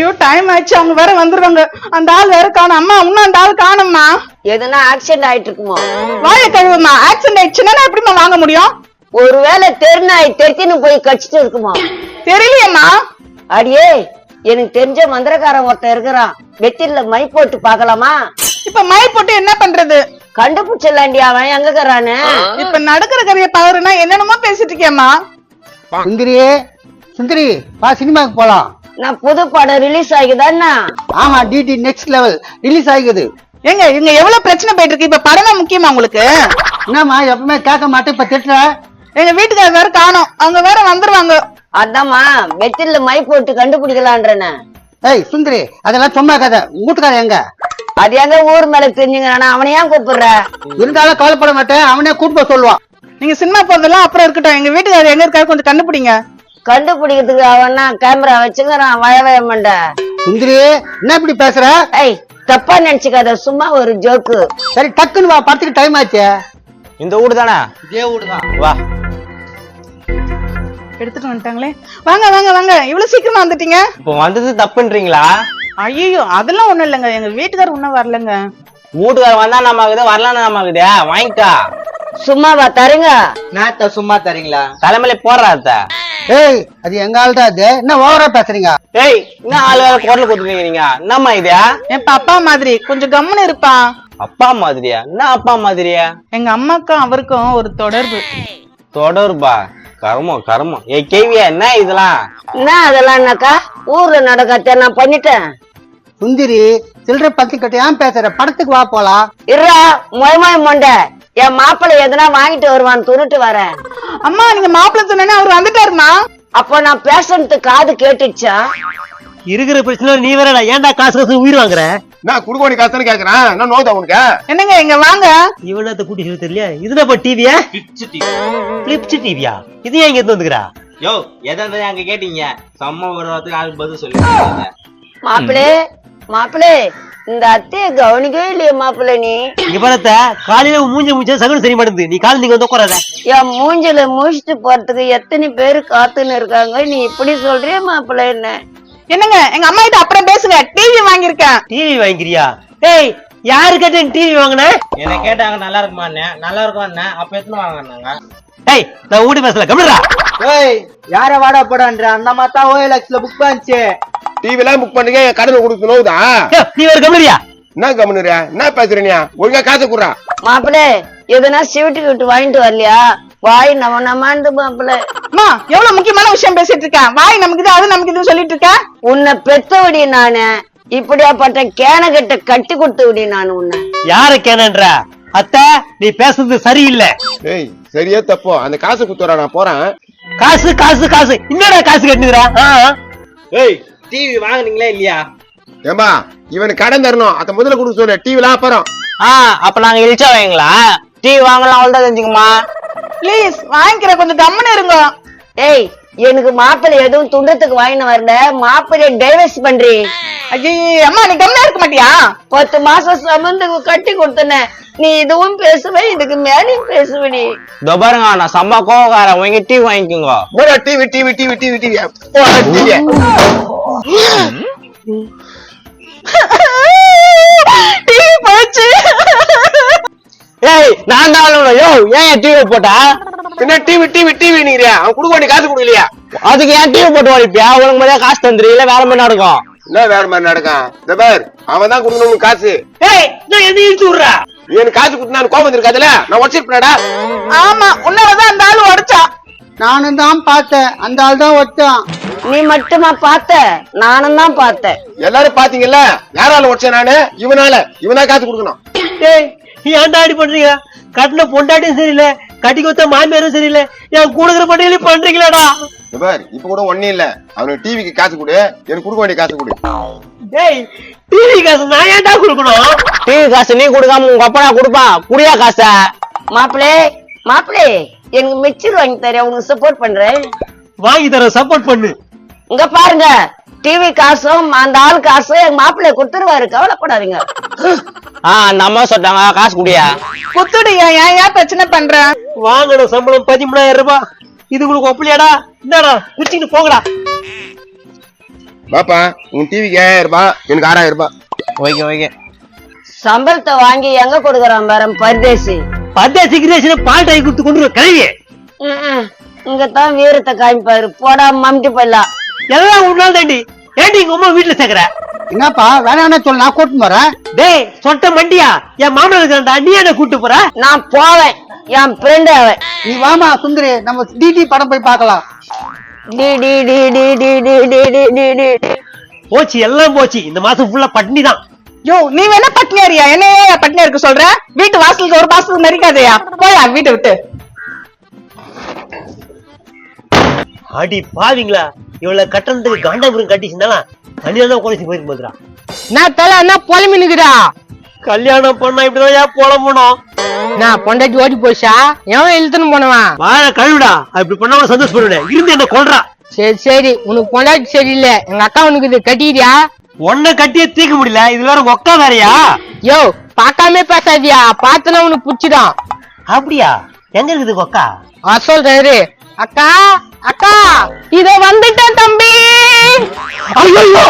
ஐயோ டைம் ஆயிடுச்சு, அவங்க வேற வந்துருவாங்க. அந்த ஆள் வேற காணும். அம்மா இன்னும் அந்த ஆள் காணும்மா. எதுனா ஆக்சிடென்ட் ஆயிட்டு இருக்குமோ? வாய கழுவுமா. ஆக்சிடென்ட் ஆயிடுச்சுன்னா எப்படிமா வாங்க முடியும்? ஒருவேளை தெருநாய் தெத்தின்னு போய் கடிச்சிட்டு இருக்குமா? தெரியலையம்மா. அடியே, எனக்கு தெரிஞ்ச மந்திரக்காரன் ஒருத்தன் இருக்கிறான். வெத்தில மை போட்டு பாக்கலாமா? இப்ப மை போட்டு என்ன பண்றது? கண்டுபிடிச்சிடலாண்டி அவன் எங்க இருக்கிறான்னு. இப்ப நடக்கிற கதைய பாருன்னா என்னென்னமோ பேசிட்டு இருக்கேம்மா. சுந்தரி சுந்தரி வா, சினிமாக்கு போலாம். நான் புது படம் ரிலீஸ் ஆகிதான்னா? ஆமா, டிடி நெக்ஸ்ட் லெவல் ரிலீஸ் ஆகிக்குது. எங்க இங்க எவ்வளவு பிரச்சனை போயிட்டு இருக்கு. இப்ப படம் தான் முக்கியமா உங்களுக்கு? என்னம்மா எப்பவுமே கேட்க மாட்டேன், இப்ப திட்டுற? எங்க வீட்டுக்கார வேற காணோம், அவங்க வேற வந்துருவாங்க. அதாம்மா வெத்தில மை போட்டு கண்டுபிடிக்கலான்றன. ஏய் சுந்தரி, அதெல்லாம் சும்மா கதை. வீட்டுக்கார எங்க? அது எங்க ஊர் மேல தெரிஞ்சுங்க, அவனை ஏன் கூப்பிடுற? இருந்தாலும் கவலைப்பட மாட்டேன், அவனே கூட்டு போக சொல்லுவான். நீங்க சினிமா போறதெல்லாம் அப்புறம் இருக்கட்டும். எங்க வீட்டுக்காரர் எங்க இருக்காரு கொஞ்சம் கண்டுபிடிங்க. கண்டுபிடிக்கிறதுக்கு அவனா கேமரா வச்சுக்கிறான். வய மண்ட. சுந்தரி என்ன இப்படி பேசுற? ஏய் தப்பா நினைச்சுக்காத, சும்மா ஒரு ஜோக்கு. சரி டக்குன்னு வா, படத்துக்கு டைம் ஆச்சு. இந்த வீடு தானே? இதே வீடு தான். வா. எடுத்துட்டு வந்துட்டாங்களே. வாங்க வாங்க வாங்க, இவ்வளவு சீக்கிரமா வந்துட்டீங்க. இப்போ வந்தது தப்புன்றீங்களா? ஐயோ அதெல்லாம் ஒண்ணும் இல்லைங்க, எங்க வீட்டுக்காரர் இன்னும் வரலங்க. வீட்டுக்கார வந்தா நம்மக்குது, வரலாம் நம்மக்குதே. வாங்கிக்கா. சும்மாவா தருங்க? நேத்த சும்மா தரீங்களா? தலைமையில போடுறாத்த. ஏய் அது எங்க ஆள் தான். அது என்ன ஓவரா பேசுறீங்க? ஏய் என்ன ஆளு வேற குரல் கொடுத்துருக்கீங்க நீங்க? என்னம்மா இதா? என் அப்பா மாதிரி கொஞ்சம் கம்முன்னு இருப்பா. அப்பா மாதிரியா? என்ன அப்பா மாதிரியா? எங்க அம்மாக்கும் அவருக்கும் ஒரு தொடர்பு. தொடர்பா? கர்மம் கர்மம். ஏ கேவியா என்ன இதெல்லாம்? என்ன அதெல்லாம்னாக்கா? ஊர்ல நடக்கத்த நான் பண்ணிட்டேன். சுந்தரி சில்லற பத்தி கிட்ட ஏன் பேசுற? படத்துக்கு வா போலாம். இருடா மொயமாய் மொண்ட, என் மாப்பிள்ளை எதுனா வாங்கிட்டு வருவான்னு துருட்டு வரேன். அம்மா நீங்க மாப்பிள்ளை சொன்னே அவர் வந்துட்டாருமா. அப்போ நான் பேசுறது காது கேட்டுச்சா? இருக்கிற பிரச்சனை நீ வேறடா, ஏன்டா காசு காசு உயிர் வாங்குற? நான் குடுக்கோடி காசுன்னு கேக்குறேன். நான் நோதா உனக்கு? என்னங்க இங்க வாங்க. இவனத்தை கூட்டி சொல்ல தெரியல. இதுனப்பா டிவியா? பிளிப்ஸ் டிவியா? இது ஏன் இங்க இருந்து வந்துக்கிறா? யோ எதை அங்க கேட்டீங்க? செம்ம ஒரு வாரத்துக்கு ஆள் பதில் சொல்லி. மாப்பிள்ளை மாப்பிள்ளை, இந்த அத்தைய கவனிக்கவே இல்லையே மாப்பிள்ளை நீ. இங்க படத்த காலையில மூஞ்ச சகுனம் சரி மாட்டேங்குது. நீ காலையில் நீங்க வந்து உட்காராத. என் மூஞ்சில மூச்சிட்டு போறதுக்கு எத்தனை பேரு காத்துன்னு இருக்காங்க, நீ இப்படி சொல்றிய மாப்பிள்ளை? என்ன என்னங்க எங்க அம்மா கிட்ட அப்புறம் பேசுங்க. டிவி வாங்கியிருக்கேன். டிவி வாங்கிக்கிறியா? ஏய் யாரு கேட்ட டிவி வாங்கின? என்ன கேட்டாங்க நல்லா இருக்குமா? நல்லா இருக்கும். அப்ப எத்தனை வாங்கினாங்க? ஏய் நான் ஊட்டி பேசல, கம்மிடுறா. ஏய் யார வாடா போடான்ற? அந்த மாதிரி தான் OLXல புக் பண்ணிச்சு. டிவி எல்லாம் புக் பண்ணுங்க, என் கடனை கொடுத்து நோவுதா? நீ வேற கம்மிடுறியா? என்ன கம்முனுறியா? என்ன பேசுறீங்க? ஒழுங்கா காசு குடுறா. மாப்பிள்ளை எதுனா சிவிட்டு விட்டு வாங்கிட்டு வரலையா? வாய் நம்மாண்டு மாப்பிள்ளை. அம்மா எவ்வளவு முக்கியமான விஷயம் பேசிட்டு இருக்கேன். வாய் நமக்கு அது நமக்கு இது சொல்லிட்டு இருக்க. உன்னை பெத்தவடி நானு, இப்படியாப்பட்ட கேனகட்ட கட்டி கொடுத்து விடி நான் உன்னை. யார கேனன்ற? அத்த நீ பேசுறது சரியில்லை. ஏய் சரியா தப்போ? அந்த காசு குத்துறா, நான் போறேன். காசு காசு காசு என்னடா காசு கட்டுங்கிறா? ஏய் டிவி வாங்குனீங்களா இல்லையா? ஏம்பா இவனுக்கு கடன் தரணும், அத முதல்ல கொடுக்க சொல்லு. டிவி எல்லாம் அப்புறம். அப்ப நாங்க இழிச்சா வாங்களா? டிவி வாங்கலாம், அவ்வளவுதான் செஞ்சுக்கமா. ப்ளீஸ் வாங்கிக்கிற, கொஞ்சம் கம்முன்னு இருங்க. ஏய் எனக்கு மாப்பிள்ளை எதுவும் துண்டத்துக்கு வாங்கின வரல, மாப்பிள்ளைய டைவர்ஸ் பண்றி. ஐயோ அம்மா நீ கம்முனா இருக்க மாட்டியா? 10 மாசம் சம்பந்தம் கட்டி கொடுத்தன, நீ இதுவும் பேசுவ, இதுக்கு மேலையும் பேசுவடி. இதோ பாருங்க, நான் செம்ம கோவக்காரன். உங்க டிவி வாங்கிக்கோங்க. TV TV TV TV TV TV போச்சு. ஏய் நான் தான். யோ ஏன் டிவி போட்டா? என்ன டிவி டிவி டிவி நீங்கறியா? அவன் குடுக்க வேண்டிய காசு கொடுக்கலையா? அதுக்கு ஏன் டிவி போட்டு வலிப்பியா? உனக்கு மாதிரியா காசு தந்துருக்கீங்களா? வேற மாதிரி நடக்கும். என்ன வேற மாதிரி நடக்கும்? இந்த பேர் அவன் தான் கொடுக்கணும் காசு. ஏய் நான் எது இழுத்து விடுறா? எனக்கு காசு கொடுத்து நான் கோபம் இருக்காதுல, நான் உடச்சிருப்பேன்டா. ஆமா உன்னாலதான் அந்த ஆளு உடைச்சா. நானும் தான் பார்த்தேன், அந்த ஆள் தான் ஒட்டான். நீ மட்டுமா பார்த்த? நானும் தான் பார்த்தேன். எல்லாரும் பாத்தீங்கல்ல, யாரால உடச்சேன் நானு? இவனா காசு கொடுக்கணும். ஏய் ஏன்டா அடி பண்றீங்க? கட்டின பொண்டாட்டியும் சரியில்லை, கட்டி கொடுத்த மாமியாரும் சரியில்லை, என் கூடுகிற பண்டிகையும் பண்றீங்களாடா? இப்ப கூட ஒண்ணு இல்ல, அவனுக்கு டிவிக்கு காசு கொடு, எனக்கு கொடுக்க வேண்டிய காசு கொடு. ஏய் டிவி காசு நான் ஏன்டா கொடுக்கணும்? டிவி காசு நீ கொடுக்காம உங்க அப்பா கொடுப்பான். குடியா காசை? மாப்பிள்ளை மாப்பிள்ளை எனக்கு மிச்சர் வாங்கி தரேன், உனக்கு சப்போர்ட் பண்றேன். வாங்கி தர, சப்போர்ட் பண்ணு. இங்க பாருங்க, டிவி காசும் அந்த ஆள் காசும் எங்க மாப்பிள்ளை கொடுத்துருவாரு, கவலைப்படாதீங்க. அந்த அம்மா சொல்றாங்க காசு குடியா. குத்துடியா, ஏன் பிரச்சனை பண்ற? வாங்கணும் சம்பளம் 13,000 ரூபாய். இது உங்களுக்கு ஒப்பலையாடா? என்னடா பிரிச்சுட்டு போங்கடா. பாப்பா உன் டிவிக்கு 5000 ரூபாய், எனக்கு 6000 ரூபாய். Okay okay. சம்பளத்தை வாங்கி எங்க கொடுக்குறான் பாரு பரதேசி. பர்தேசிக்கு பால் டாய் கொடுத்து கொண்டு கிளவி இங்கதான் வீரத்தை காமிப்பாரு. போடா மம்டி போயிடலாம். எல்லாம் ஒரு நாள் தாண்டி ஏண்டி உங்க அம்மா வீட்டுல சேர்க்கிற? என்னப்பா வேணாம்னு சொல்ல நான் கூட்டிட்டு போறேன். டேய் சொட்ட மண்டியா, என் மாமன் இருக்கிறா, நீ என்ன கூட்டு போற? நான் போவேன், என் ஃப்ரெண்டு அவன். நீ வாமா சுந்தரி, நம்ம டிடி படம் போய் பார்க்கலாம். டி டி டி டி டி டி டி டி டி டி. போச்சு, எல்லாம் போச்சு. இந்த மாசம் ஃபுல்லா பட்னி தான். யோ நீ வேணா பட்னியாரியா, என்னையே பட்னியா இருக்க சொல்ற? வீட்டு வாசலுக்கு ஒரு பாசத்துக்கு மறிக்காதயா, போயா வீட்டை விட்டு. அடி பாவீங்களா, இவ்வளவு கட்டணத்துக்கு காண்டாபுரம் கட்டிச்சுனாலும் தனியா தான் குறைச்சி போயிருக்கு போதுரா. நான் தலை என்ன புலமினுக்குறா? கல்யாணம் பண்ணா இப்படிதான் ஏன் புலம்பணும்? நான் பொண்டாட்டி ஓடி போச்சா? எவன் இழுத்துன்னு போனவன்? வாழ கழுவிடா, அப்படி பண்ணாம சந்தோஷப்படுவேன். இருந்து என்ன கொள்றா. சரி சரி, உனக்கு பொண்டாட்டி சரியில்லை, எங்க அக்கா உனக்கு இது கட்டிக்கிறியா? ஒன்ன கட்டியே தீக்க முடியல, இது வேற ஒக்கா வேறையா? யோ பார்க்காம பேசாதியா, பார்த்தனா உனக்கு புடிச்சிடும். அப்படியா? எங்க இருக்குது ஒக்கா? சொல்றாரு. அக்கா அக்கா, இத வந்துட்டேன் தம்பி. ஐயோ